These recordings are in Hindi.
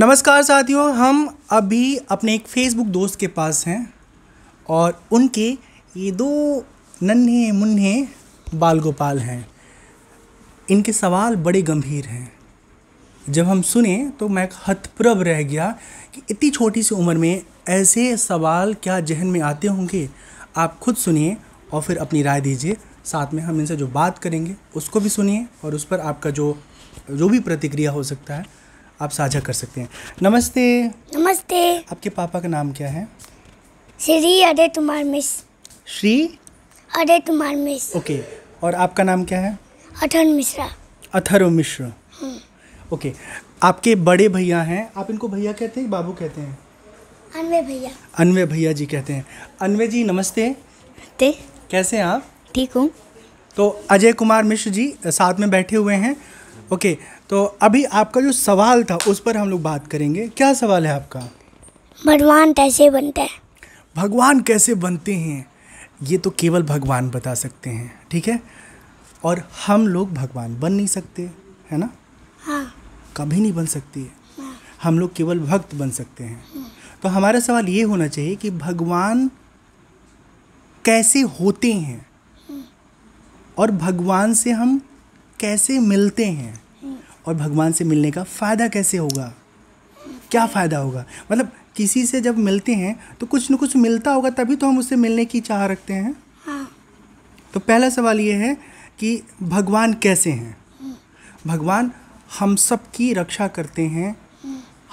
नमस्कार साथियों, हम अभी अपने एक फेसबुक दोस्त के पास हैं और उनके ये दो नन्हे मुन्ने बाल गोपाल हैं। इनके सवाल बड़े गंभीर हैं। जब हम सुने तो मैं हतप्रभ रह गया कि इतनी छोटी सी उम्र में ऐसे सवाल क्या जहन में आते होंगे। आप खुद सुनिए और फिर अपनी राय दीजिए। साथ में हम इनसे जो बात करेंगे उसको भी सुनिए और उस पर आपका जो भी प्रतिक्रिया हो सकता है आप साझा कर सकते हैं। नमस्ते। नमस्ते। आपके पापा का नाम क्या है? श्री अजय कुमार मिश्र। श्री अजय कुमार मिश्र। ओके। और आपका नाम क्या है? अथर्व मिश्रा। अथर्व मिश्र। ओके। आपके बड़े भैया हैं, आप इनको भैया कहते हैं बाबू कहते हैं? अनवे भैया। अनवे भैया जी कहते हैं। अनवे जी नमस्ते। कैसे हैं आप? ठीक हूँ। तो अजय कुमार मिश्र जी साथ में बैठे हुए हैं। ओके, तो अभी आपका जो सवाल था उस पर हम लोग बात करेंगे। क्या सवाल है आपका? भगवान कैसे बनता है? भगवान कैसे बनते हैं ये तो केवल भगवान बता सकते हैं, ठीक है? और हम लोग भगवान बन नहीं सकते, है ना? हाँ। कभी नहीं बन सकती। हाँ। हम लोग केवल भक्त बन सकते हैं। तो हमारा सवाल ये होना चाहिए कि भगवान कैसे होते हैं और भगवान से हम कैसे मिलते हैं और भगवान से मिलने का फ़ायदा कैसे होगा, क्या फ़ायदा होगा। मतलब किसी से जब मिलते हैं तो कुछ न कुछ मिलता होगा, तभी तो हम उससे मिलने की चाह रखते हैं। हाँ। तो पहला सवाल ये है कि भगवान कैसे हैं। भगवान हम सब की रक्षा करते हैं,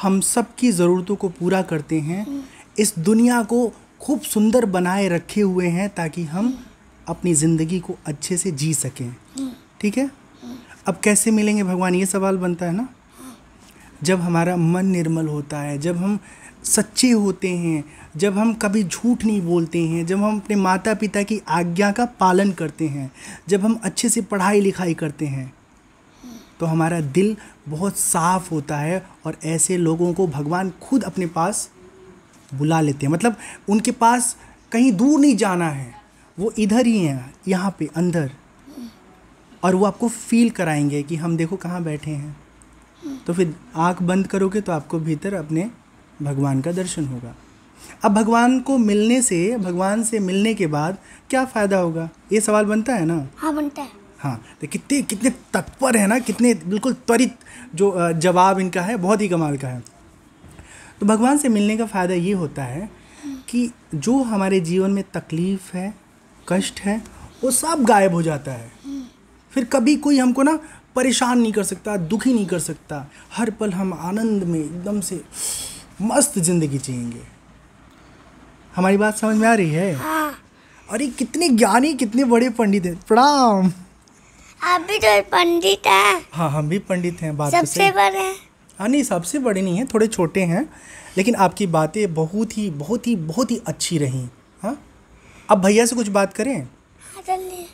हम सब की ज़रूरतों को पूरा करते हैं, इस दुनिया को खूब सुंदर बनाए रखे हुए हैं ताकि हम अपनी ज़िंदगी को अच्छे से जी सकें, ठीक है? अब कैसे मिलेंगे भगवान, ये सवाल बनता है ना। जब हमारा मन निर्मल होता है, जब हम सच्चे होते हैं, जब हम कभी झूठ नहीं बोलते हैं, जब हम अपने माता पिता की आज्ञा का पालन करते हैं, जब हम अच्छे से पढ़ाई लिखाई करते हैं, तो हमारा दिल बहुत साफ होता है और ऐसे लोगों को भगवान खुद अपने पास बुला लेते हैं। मतलब उनके पास कहीं दूर नहीं जाना है, वो इधर ही हैं, यहाँ पे अंदर, और वो आपको फील कराएंगे कि हम देखो कहाँ बैठे हैं। तो फिर आँख बंद करोगे तो आपको भीतर अपने भगवान का दर्शन होगा। अब भगवान भगवान से मिलने के बाद क्या फ़ायदा होगा, ये सवाल बनता है ना। हाँ, बनता है। हाँ, तो कितने तत्पर है ना, कितने बिल्कुल त्वरित जो जवाब इनका है, बहुत ही कमाल का है। तो भगवान से मिलने का फ़ायदा ये होता है कि जो हमारे जीवन में तकलीफ़ है, कष्ट है, वो सब गायब हो जाता है। फिर कभी कोई हमको ना परेशान नहीं कर सकता, दुखी नहीं कर सकता। हर पल हम आनंद में एकदम से मस्त ज़िंदगी जिएंगे। हमारी बात समझ में आ रही है? हाँ। अरे कितने ज्ञानी, कितने बड़े पंडित हैं। प्रणाम। आप भी तो पंडित हैं। हाँ, हम भी पंडित हैं। बात तो सबसे सही। बड़े हैं। हाँ, नहीं सबसे बड़े नहीं हैं, थोड़े छोटे हैं, लेकिन आपकी बातें बहुत ही अच्छी रहीं। हाँ, अब भैया से कुछ बात करें। हाँ, चलिए।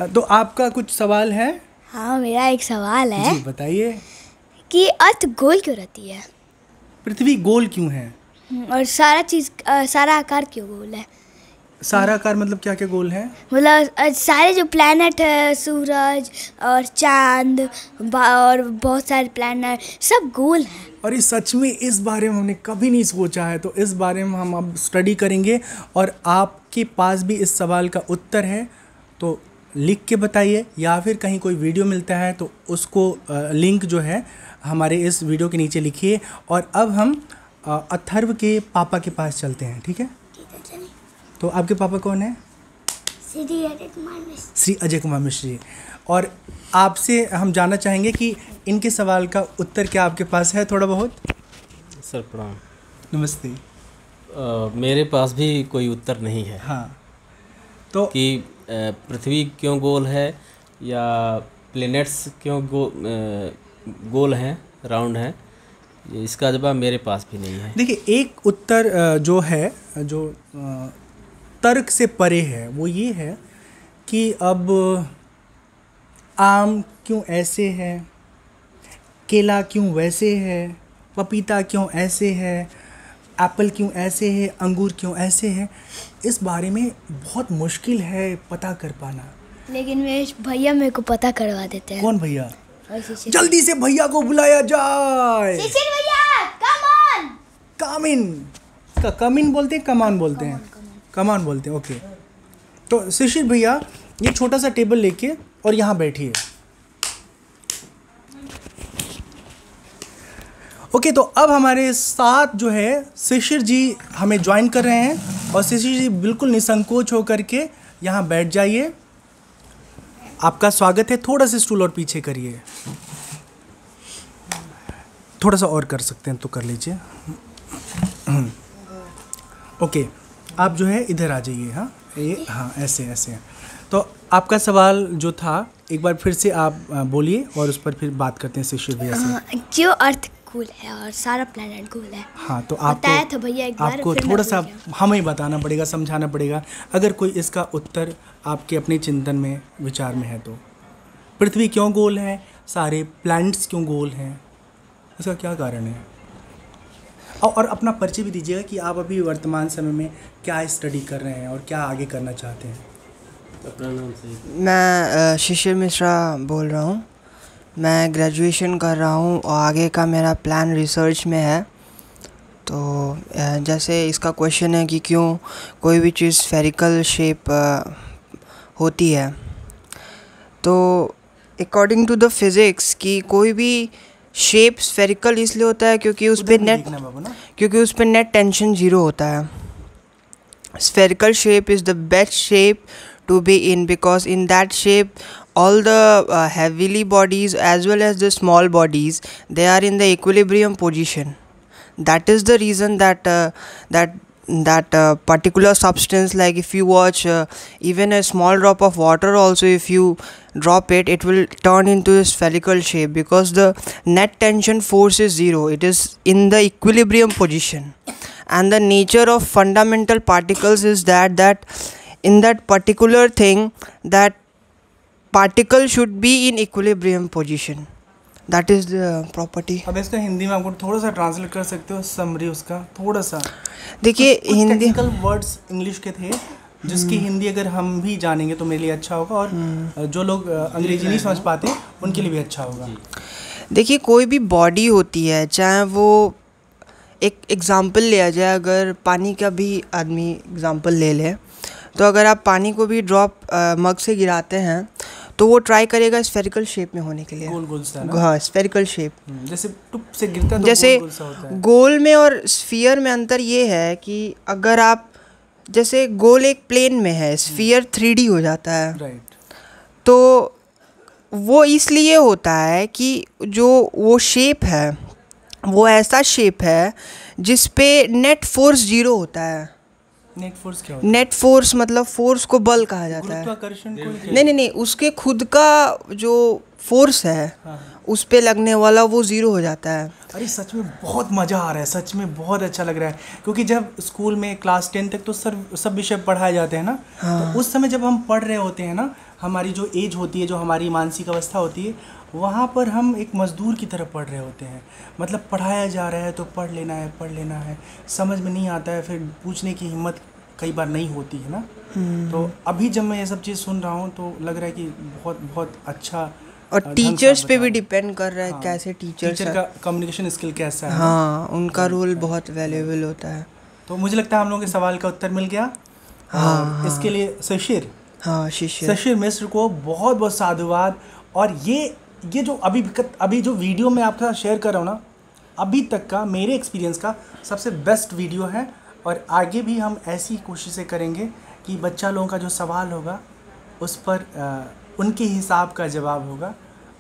तो आपका कुछ सवाल है? हाँ, मेरा एक सवाल है। जी बताइए। कि अर्थ गोल क्यों रहती है? पृथ्वी गोल क्यों है? और सारा आकार क्यों गोल है? सारा आकार मतलब क्या क्या गोल है? मतलब सारे जो प्लैनेट है, सूरज और चांद और बहुत सारे प्लैनेट सब गोल हैं। और ये सच में, इस बारे में हमने कभी नहीं सोचा है, तो इस बारे में हम अब स्टडी करेंगे। और आपके पास भी इस सवाल का उत्तर है तो लिख के बताइए, या फिर कहीं कोई वीडियो मिलता है तो उसको लिंक जो है हमारे इस वीडियो के नीचे लिखिए। और अब हम अथर्व के पापा के पास चलते हैं, ठीक है? तो आपके पापा कौन है? श्री अजय कुमार मिश्र। श्री अजय कुमार मिश्र जी। और आपसे हम जानना चाहेंगे कि इनके सवाल का उत्तर क्या आपके पास है थोड़ा बहुत? सर प्रणाम। नमस्ते। मेरे पास भी कोई उत्तर नहीं है। हाँ, तो कि पृथ्वी क्यों गोल है या प्लैनेट्स क्यों गोल हैं, राउंड हैं, इसका जवाब मेरे पास भी नहीं है। देखिए, एक उत्तर जो है, जो तर्क से परे है, वो ये है कि अब आम क्यों ऐसे है, केला क्यों वैसे है, पपीता क्यों ऐसे है, एप्पल क्यों ऐसे है, अंगूर क्यों ऐसे है, इस बारे में बहुत मुश्किल है पता कर पाना। लेकिन मेरे भैया मेरे को पता करवा देते हैं। कौन भैया? जल्दी से भैया को बुलाया जाए। शिशिर भैया कमिन, इसका कमिन बोलते हैं, कमान बोलते हैं, कमान बोलते हैं। ओके, तो शिशिर भैया ये छोटा सा टेबल लेके और यहाँ बैठिए। ओके, तो अब हमारे साथ जो है शिशिर जी हमें ज्वाइन कर रहे हैं और शिशिर जी बिल्कुल निसंकोच होकर के यहाँ बैठ जाइए। आपका स्वागत है। थोड़ा सा स्टूल और पीछे करिए, थोड़ा सा और कर सकते हैं तो कर लीजिए। ओके, आप जो है इधर आ जाइए। हाँ, ये हाँ ऐसे ऐसे। तो आपका सवाल जो था एक बार फिर से आप बोलिए और उस पर फिर बात करते हैं शिशिर भैया से। क्यों अर्थ गोल है और सारा प्लेनेट गोल है? हाँ, तो बताया था भैया एक बार, आपको फिर मैं थोड़ा भूल सा गया। हमें बताना पड़ेगा, समझाना पड़ेगा। अगर कोई इसका उत्तर आपके अपने चिंतन में, विचार में है तो पृथ्वी क्यों गोल है, सारे प्लैनेट्स क्यों गोल हैं, इसका क्या कारण है? और अपना परिचय भी दीजिएगा कि आप अभी वर्तमान समय में क्या स्टडी कर रहे हैं और क्या आगे करना चाहते हैं। अपना नाम से। मैं शिशिर मिश्रा बोल रहा हूँ। मैं ग्रेजुएशन कर रहा हूँ और आगे का मेरा प्लान रिसर्च में है। तो जैसे इसका क्वेश्चन है कि क्यों कोई भी चीज़ स्फेरिकल शेप होती है, तो अकॉर्डिंग टू द फिज़िक्स कि कोई भी शेप स्फेरिकल इसलिए होता है क्योंकि उस पर नेट टेंशन ज़ीरो होता है। Spherical shape is the best shape to be in because in that shape all the heavily bodies as well as the small bodies, they are in the equilibrium position. That is the reason that that particular substance, like if you watch even a small drop of water also, if you drop it, it will turn into a spherical shape because the net tension force is zero. It is in the equilibrium position. And the nature of fundamental particles is that in that particular thing, that particle should be in equilibrium position. That is the property. अब इसका हिंदी में आपको थोड़ा सा ट्रांसलेट कर सकते हो, समरी उसका थोड़ा सा। देखिए हिंदी टेक्निकल वर्ड्स इंग्लिश के थे जिसकी हिंदी अगर हम भी जानेंगे तो मेरे लिए अच्छा होगा, और जो लोग अंग्रेजी नहीं समझ पाते उनके लिए भी अच्छा होगा। देखिए कोई भी बॉडी होती है, चाहे वो एक एग्ज़ाम्पल लिया जाए, अगर पानी का भी आदमी एग्ज़ाम्पल ले ले, तो अगर आप पानी को भी ड्रॉप मग से गिराते हैं तो वो ट्राई करेगा स्फेरिकल शेप में होने के लिए। गोल गोल सा ना? हाँ, स्फेरिकल शेप। जैसे टुप से गिरता है तो जैसे गोल गोल सा होता है। गोल में और स्फीयर में अंतर ये है कि अगर आप जैसे गोल एक प्लेन में है, स्फीयर 3D हो जाता है। राइट। तो वो इसलिए होता है कि जो वो शेप है वो ऐसा शेप है जिस पे नेट फोर्स जीरो होता है। नेट फोर्स क्या होता है? नेट फोर्स मतलब फोर्स को बल कहा जाता है। गुरुत्वाकर्षण को नहीं, उसके खुद का जो फोर्स है उस पे लगने वाला वो ज़ीरो हो जाता है। अरे सच में बहुत मज़ा आ रहा है, सच में बहुत अच्छा लग रहा है, क्योंकि जब स्कूल में क्लास 10 तक तो सब विषय पढ़ाए जाते हैं ना, तो उस समय जब हम पढ़ रहे होते हैं ना, हमारी जो एज होती है, जो हमारी मानसिक अवस्था होती है, वहाँ पर हम एक मज़दूर की तरह पढ़ रहे होते हैं। मतलब पढ़ाया जा रहा है तो पढ़ लेना है, समझ में नहीं आता है, फिर पूछने की हिम्मत कई बार नहीं होती है ना। तो अभी जब मैं ये सब चीज़ सुन रहा हूँ तो लग रहा है कि बहुत बहुत अच्छा। और टीचर्स पे भी डिपेंड कर रहा है। हाँ, कैसे टीचर का कम्युनिकेशन स्किल कैसा है। हाँ, उनका रोल बहुत वैल्यूएबल होता है। तो मुझे लगता है हम लोगों के सवाल का उत्तर मिल गया। हाँ, इसके लिए शिशिर मिश्र को बहुत बहुत साधुवाद। और ये जो अभी जो वीडियो मैं आपके साथ शेयर कर रहा हूँ ना, अभी तक का मेरे एक्सपीरियंस का सबसे बेस्ट वीडियो है। और आगे भी हम ऐसी कोशिशें करेंगे कि बच्चा लोगों का जो सवाल होगा उस पर उनके हिसाब का जवाब होगा।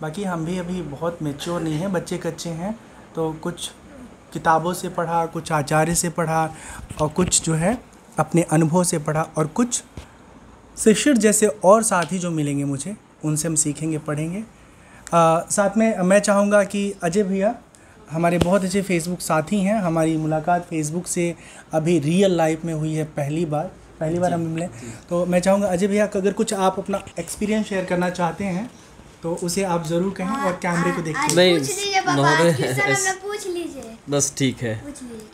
बाकी हम भी अभी बहुत मैच्योर नहीं हैं, बच्चे कच्चे हैं, तो कुछ किताबों से पढ़ा, कुछ आचार्य से पढ़ा, और कुछ जो है अपने अनुभव से पढ़ा, और कुछ शिशिर जैसे और साथी जो मिलेंगे मुझे, उनसे हम सीखेंगे, पढ़ेंगे। साथ में मैं चाहूँगा कि अजय भैया हमारे बहुत अच्छे फेसबुक साथी हैं। हमारी मुलाकात फेसबुक से अभी रियल लाइफ में हुई है, पहली बार हम मिले। तो मैं चाहूँगा अजय भैया अगर कुछ आप अपना एक्सपीरियंस शेयर करना चाहते हैं तो उसे आप ज़रूर कहें, और कैमरे को देखिए। पूछ लीजिए बस ठीक है,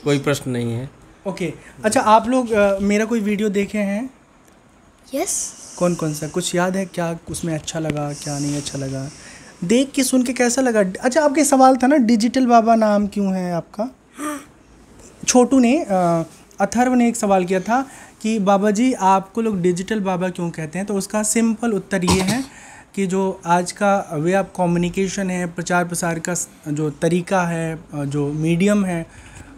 कोई प्रश्न नहीं है। ओके, अच्छा आप लोग मेरा कोई वीडियो देखे हैं? यस। कौन सा कुछ याद है क्या उसमें अच्छा लगा, क्या नहीं अच्छा लगा, देख के सुन के कैसा लगा? अच्छा, आपके सवाल था ना डिजिटल बाबा नाम क्यों है आपका? छोटू ने अथर्व ने एक सवाल किया था कि बाबा जी आपको लोग डिजिटल बाबा क्यों कहते हैं, तो उसका सिंपल उत्तर ये है कि जो आज का वे ऑफ कम्युनिकेशन है, प्रचार प्रसार का जो तरीका है, जो मीडियम है,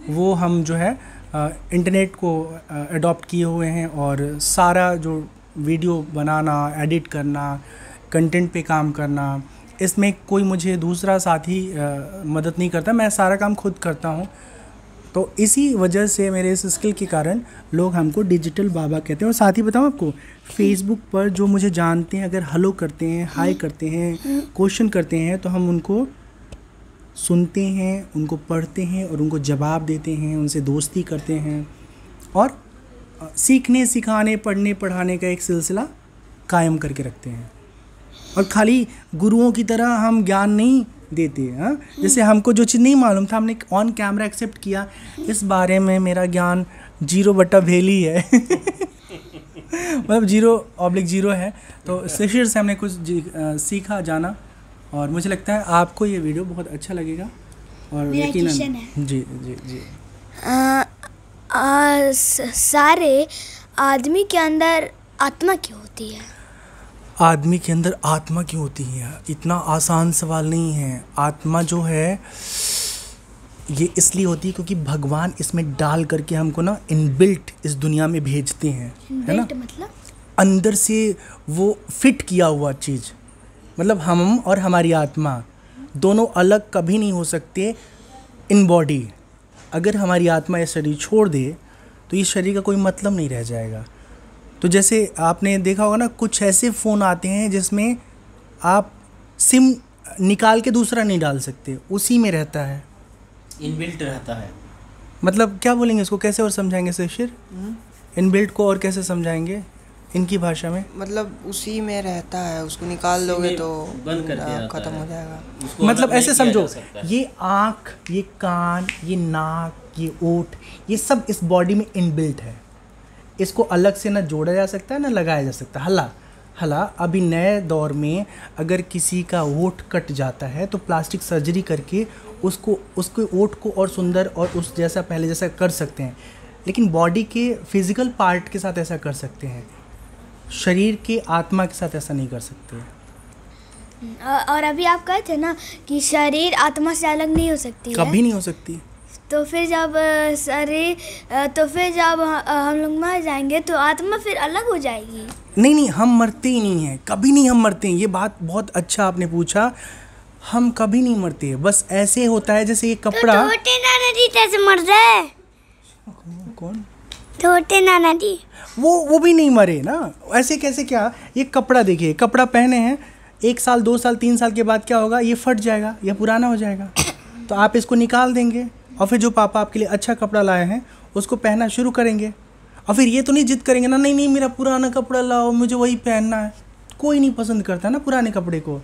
वो हम जो है इंटरनेट को अडॉप्ट किए हुए हैं और सारा जो वीडियो बनाना, एडिट करना, कंटेंट पे काम करना, इसमें कोई मुझे दूसरा साथी मदद नहीं करता, मैं सारा काम खुद करता हूँ। तो इसी वजह से मेरे इस स्किल के कारण लोग हमको डिजिटल बाबा कहते हैं। और साथ ही बताऊँ आपको, फेसबुक पर जो मुझे जानते हैं, अगर हेलो करते हैं, हाय करते हैं, क्वेश्चन करते हैं, तो हम उनको सुनते हैं, उनको पढ़ते हैं और उनको जवाब देते हैं, उनसे दोस्ती करते हैं और सीखने, सिखाने, पढ़ने, पढ़ाने का एक सिलसिला कायम करके रखते हैं। और खाली गुरुओं की तरह हम ज्ञान नहीं देते हैं। हाँ, जैसे हमको जो चीज़ नहीं मालूम था हमने ऑन कैमरा एक्सेप्ट किया, इस बारे में मेरा ज्ञान 0/भेली है मतलब 0/0 है। तो शिशिर से हमने कुछ सीखा, जाना, और मुझे लगता है आपको ये वीडियो बहुत अच्छा लगेगा। और यकीनन जी जी जी सारे आदमी के अंदर आत्मा क्यों होती है? आदमी के अंदर आत्मा क्यों होती है, इतना आसान सवाल नहीं है। आत्मा जो है ये इसलिए होती है क्योंकि भगवान इसमें डाल करके हमको ना इनबिल्ट इस दुनिया में भेजते हैं, है ना, मतलब अंदर से वो फिट किया हुआ चीज़। मतलब हम और हमारी आत्मा दोनों अलग कभी नहीं हो सकते इन बॉडी। अगर हमारी आत्मा ये शरीर छोड़ दे तो ये शरीर का कोई मतलब नहीं रह जाएगा। तो जैसे आपने देखा होगा ना, कुछ ऐसे फ़ोन आते हैं जिसमें आप सिम निकाल के दूसरा नहीं डाल सकते, उसी में रहता है, इनबिल्ट रहता है। मतलब क्या बोलेंगे इसको, कैसे और समझाएंगे शिशिर? इनबिल्ट को और कैसे समझाएंगे इनकी भाषा में? मतलब उसी में रहता है, उसको निकाल दोगे तो बंद कर दिया खत्म हो जाएगा। मतलब ऐसे समझो, ये आँख, ये कान, ये नाक, ये ओठ, ये सब इस बॉडी में इनबिल्ट है। इसको अलग से ना जोड़ा जा सकता है ना लगाया जा सकता है। हला अभी नए दौर में अगर किसी का ओठ कट जाता है तो प्लास्टिक सर्जरी करके उसके ओठ को और सुंदर और उस जैसा पहले जैसा कर सकते हैं, लेकिन बॉडी के फिजिकल पार्ट के साथ ऐसा कर सकते हैं, शरीर के आत्मा के साथ ऐसा नहीं कर सकते। और अभी आप कहे थे ना कि शरीर आत्मा से अलग नहीं हो सकती है, कभी नहीं हो सकती। तो फिर जब हम लोग मर जाएंगे तो आत्मा फिर अलग हो जाएगी? नहीं, हम मरते ही नहीं हैं, कभी नहीं हम मरते हैं। ये बात बहुत अच्छा आपने पूछा, हम कभी नहीं मरते। बस ऐसे होता है जैसे ये कपड़ा। तो छोटे नाना जी कैसे मर गए? कौन? छोटे नाना जी। वो भी नहीं मरे ना, ऐसे कैसे? क्या ये कपड़ा देखिए, कपड़ा पहने हैं, 1 साल 2 साल 3 साल के बाद क्या होगा, ये फट जाएगा या पुराना हो जाएगा। तो आप इसको निकाल देंगे और फिर जो पापा आपके लिए अच्छा कपड़ा लाए हैं उसको पहनना शुरू करेंगे। और फिर ये तो नहीं जिद करेंगे ना, नहीं मेरा पुराना कपड़ा लाओ, मुझे वही पहनना है। कोई नहीं पसंद करता ना पुराने कपड़े को।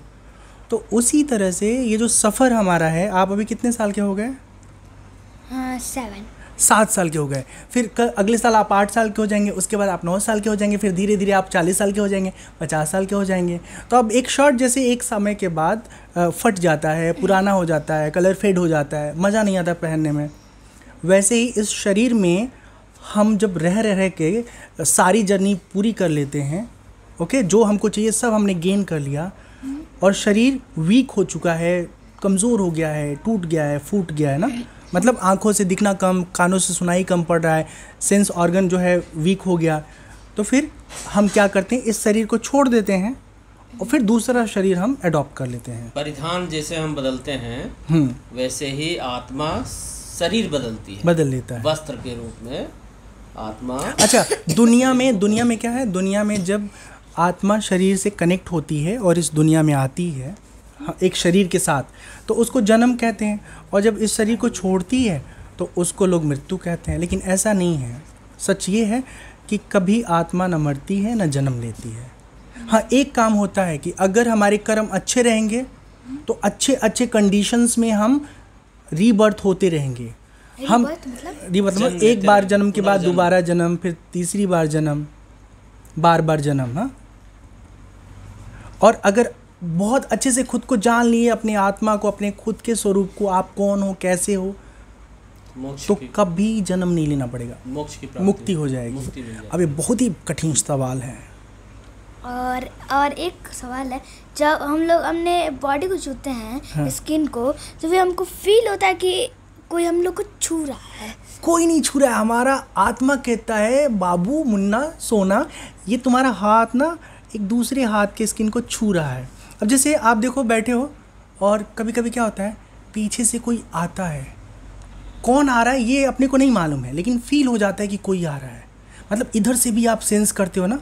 तो उसी तरह से ये जो सफ़र हमारा है, आप अभी कितने साल के हो गए? 7 साल के हो गए। फिर अगले साल आप 8 साल के हो जाएंगे, उसके बाद आप 9 साल के हो जाएंगे, फिर धीरे धीरे आप 40 साल के हो जाएंगे, 50 साल के हो जाएंगे। तो अब एक शर्ट जैसे एक समय के बाद फट जाता है, पुराना हो जाता है, कलर फेड हो जाता है, मज़ा नहीं आता पहनने में। वैसे ही इस शरीर में हम जब रह के सारी जर्नी पूरी कर लेते हैं, ओके, जो हमको चाहिए सब हमने गेन कर लिया और शरीर वीक हो चुका है, कमज़ोर हो गया है, टूट गया है, फूट गया है ना, मतलब आँखों से दिखना कम, कानों से सुनाई कम पड़ रहा है, सेंस ऑर्गन जो है वीक हो गया। तो फिर हम क्या करते हैं, इस शरीर को छोड़ देते हैं और फिर दूसरा शरीर हम अडॉप्ट कर लेते हैं। परिधान जैसे हम बदलते हैं वैसे ही आत्मा शरीर बदलती है, बदल लेता है, वस्त्र के रूप में आत्मा। अच्छा, दुनिया में क्या है, दुनिया में जब आत्मा शरीर से कनेक्ट होती है और इस दुनिया में आती है एक शरीर के साथ, तो उसको जन्म कहते हैं। और जब इस शरीर को छोड़ती है तो उसको लोग मृत्यु कहते हैं। लेकिन ऐसा नहीं है, सच ये है कि कभी आत्मा न मरती है न जन्म लेती है। हाँ, एक काम होता है कि अगर हमारे कर्म अच्छे रहेंगे तो अच्छे अच्छे कंडीशंस में हम रीबर्थ होते रहेंगे। हम रीबर्थ मतलब एक बार जन्म के बाद दोबारा जन्म, फिर तीसरी बार जन्म, बार बार जन्म। हाँ, और अगर बहुत अच्छे से खुद को जान लिए, अपने आत्मा को, अपने खुद के स्वरूप को, आप कौन हो, कैसे हो, मोक्ष तो की कभी जन्म नहीं लेना पड़ेगा, मोक्ष की प्राप्ति, मुक्ति हो जाएगी। मुक्ति मिल जाएगी। अब ये बहुत ही कठिन सवाल है। और एक सवाल है, जब हम लोग अपने बॉडी को छूते हैं, हाँ। स्किन को, तो फिर हमको फील होता है कि कोई हम लोग को छू रहा है। कोई नहीं छू रहा है, हमारा आत्मा कहता है बाबू मुन्ना सोना, ये तुम्हारा हाथ ना एक दूसरे हाथ के स्किन को छू रहा है। अब जैसे आप देखो बैठे हो और कभी कभी क्या होता है, पीछे से कोई आता है, कौन आ रहा है ये अपने को नहीं मालूम है, लेकिन फील हो जाता है कि कोई आ रहा है। मतलब इधर से भी आप सेंस करते हो ना,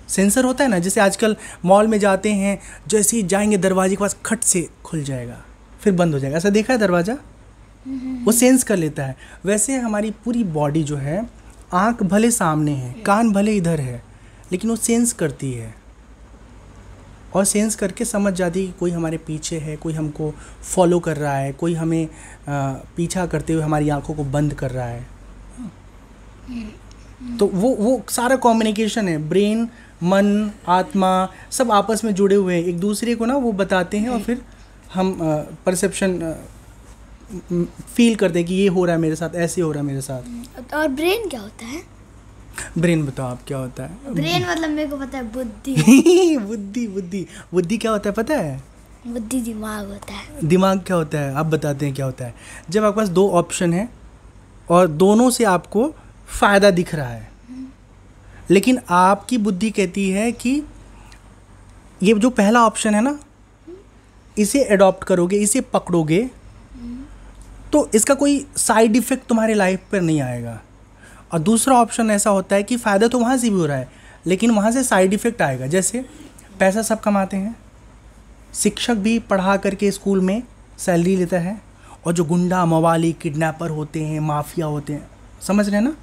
सेंसर होता है ना। जैसे आजकल मॉल में जाते हैं, जैसे ही जाएंगे दरवाजे के पास खट से खुल जाएगा, फिर बंद हो जाएगा, ऐसा देखा है दरवाज़ा, वो सेंस कर लेता है। वैसे हमारी पूरी बॉडी जो है, आँख भले सामने है, कान भले इधर है, लेकिन वो सेंस करती है और सेंस करके समझ जाती है कि कोई हमारे पीछे है, कोई हमको फॉलो कर रहा है, कोई हमें पीछा करते हुए हमारी आंखों को बंद कर रहा है। तो वो सारा कम्युनिकेशन है, ब्रेन, मन, आत्मा सब आपस में जुड़े हुए हैं, एक दूसरे को ना वो बताते हैं और फिर हम परसेप्शन फील करते हैं कि ये हो रहा है मेरे साथ, ऐसे हो रहा है मेरे साथ। और ब्रेन क्या होता है? ब्रेन बताओ आप क्या होता है? ब्रेन मतलब मेरे को पता है बुद्धि। बुद्धि बुद्धि बुद्धि क्या होता है पता है? बुद्धि दिमाग होता है। दिमाग क्या होता है आप बताते हैं क्या होता है? जब आपके पास दो ऑप्शन है और दोनों से आपको फ़ायदा दिख रहा है, लेकिन आपकी बुद्धि कहती है कि ये जो पहला ऑप्शन है ना, इसे अडॉप्ट करोगे, इसे पकड़ोगे तो इसका कोई साइड इफ़ेक्ट तुम्हारे लाइफ पर नहीं आएगा। और दूसरा ऑप्शन ऐसा होता है कि फ़ायदा तो वहाँ से भी हो रहा है, लेकिन वहाँ से साइड इफ़ेक्ट आएगा। जैसे पैसा सब कमाते हैं, शिक्षक भी पढ़ा करके स्कूल में सैलरी लेता है, और जो गुंडा मवाली किडनैपर होते हैं, माफिया होते हैं, समझ रहे हैं ना,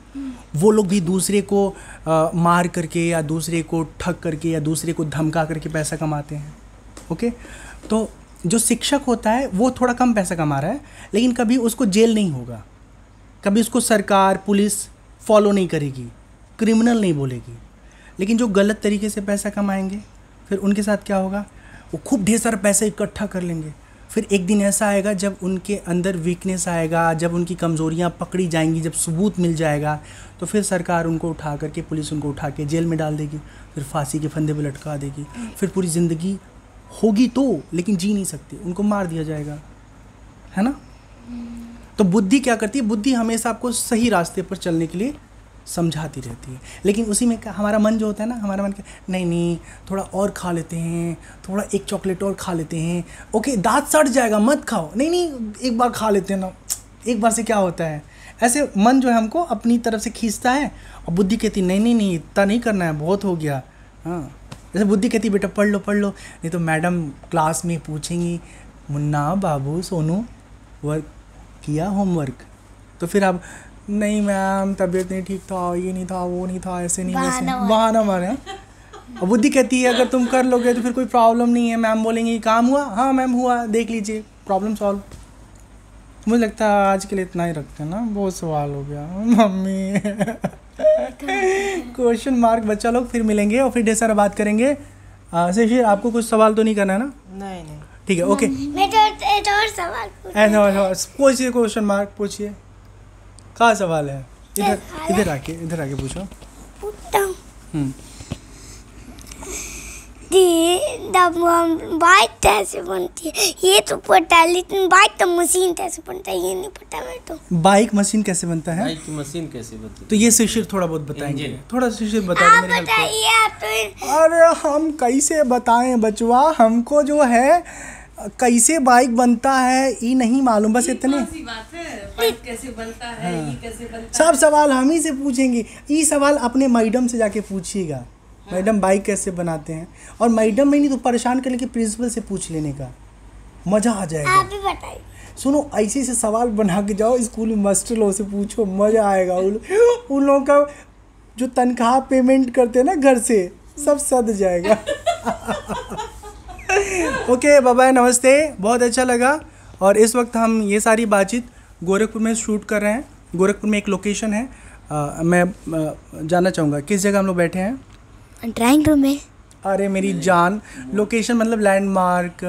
वो लोग भी दूसरे को मार करके या दूसरे को ठग करके या दूसरे को धमका करके पैसा कमाते हैं। ओके, तो जो शिक्षक होता है वो थोड़ा कम पैसा कमा रहा है, लेकिन कभी उसको जेल नहीं होगा, कभी उसको सरकार पुलिस फॉलो नहीं करेगी, क्रिमिनल नहीं बोलेगी। लेकिन जो गलत तरीके से पैसा कमाएंगे, फिर उनके साथ क्या होगा, वो खूब ढेर सारा पैसा इकट्ठा कर लेंगे। फिर एक दिन ऐसा आएगा जब उनके अंदर वीकनेस आएगा, जब उनकी कमज़ोरियाँ पकड़ी जाएंगी, जब सबूत मिल जाएगा, तो फिर सरकार उनको उठा करके, पुलिस उनको उठा के जेल में डाल देगी, फिर फांसी के फंदे पर लटका देगी। फिर पूरी ज़िंदगी होगी तो, लेकिन जी नहीं सकती, उनको मार दिया जाएगा, है ना। तो बुद्धि क्या करती है, बुद्धि हमेशा आपको सही रास्ते पर चलने के लिए समझाती रहती है। लेकिन उसी में हमारा मन जो होता है ना, हमारा मन नहीं नहीं थोड़ा और खा लेते हैं, थोड़ा एक चॉकलेट और खा लेते हैं, ओके दांत सड़ जाएगा मत खाओ, नहीं नहीं एक बार खा लेते हैं ना, एक बार से क्या होता है। ऐसे मन जो है हमको अपनी तरफ से खींचता है, और बुद्धि कहती नहीं नहीं नहीं इतना नहीं करना है, बहुत हो गया। हाँ, जैसे बुद्धि कहती बेटा पढ़ लो, नहीं तो मैडम क्लास में पूछेंगी, मुन्ना बाबू सोनू वर्क किया होमवर्क, तो फिर आप नहीं मैम तबीयत नहीं ठीक था, ये नहीं था, वो नहीं था, ऐसे नहीं, वैसे बहाना मारे। और बुद्धि कहती है अगर तुम कर लोगे तो फिर कोई प्रॉब्लम नहीं है, मैम बोलेंगे काम हुआ, हाँ मैम हुआ, देख लीजिए प्रॉब्लम सॉल्व। मुझे लगता है आज के लिए इतना ही रखते हैं ना, बहुत सवाल हो गया मम्मी। क्वेश्चन मार्क बच्चा लोग, फिर मिलेंगे और फिर ढेर सारा बात करेंगे। शिशिर आपको कुछ सवाल तो नहीं करना है ना? नहीं नहीं ठीक है, ओके। मैं तो और सवाल पूछिए, क्वेश्चन मार्क पूछिए, कहाँ सवाल है? इधर आके पूछो। बाइक कैसे बनती है ये तो पता, लेकिन बाइक तो मशीन कैसे बनता है ये नहीं पता मेरे तो। बाइक मशीन कैसे बनता है? बाइक की मशीन कैसे बनती है? तो ये शिशिर थोड़ा बहुत बताएंगे, इंजन। थोड़ा शिशिर बता दो मेरे हेल्प को। अरे हम कैसे बताएं बचवा, हमको जो है कैसे बाइक बनता है ये नहीं मालूम, बस इतने बात है। बाइक कैसे बनता है, ये कैसे बनता सब सवाल हम ही से पूछेंगे। ये सवाल अपने मैडम से जाके पूछिएगा, मैडम बाइक कैसे बनाते हैं, और मैडम में नहीं तो परेशान करने के प्रिंसिपल से पूछ लेने का, मज़ा आ जाएगा। आप भी बताइए। सुनो ऐसे से सवाल बना के जाओ स्कूल में, मास्टर लोगों से पूछो, मज़ा आएगा। उन लोगों का जो तनख्वाह पेमेंट करते हैं ना घर से, सब सद जाएगा। ओके बाय बाय, नमस्ते, बहुत अच्छा लगा। और इस वक्त हम ये सारी बातचीत गोरखपुर में शूट कर रहे हैं। गोरखपुर में एक लोकेशन है, मैं जानना चाहूँगा किस जगह हम लोग बैठे हैं? ड्राइंग रूम में। अरे मेरी जान, लोकेशन मतलब लैंडमार्क।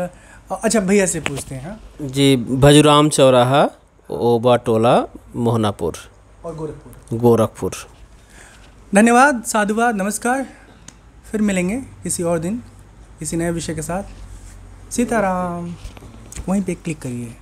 अच्छा भैया से पूछते हैं। हाँ जी, भजुराम चौराहा, ओबा टोला, मोहनापुर, और गोरखपुर। गोरखपुर। धन्यवाद, साधुवाद, नमस्कार। फिर मिलेंगे किसी और दिन किसी नए विषय के साथ। सीताराम। वहीं पे क्लिक करिए।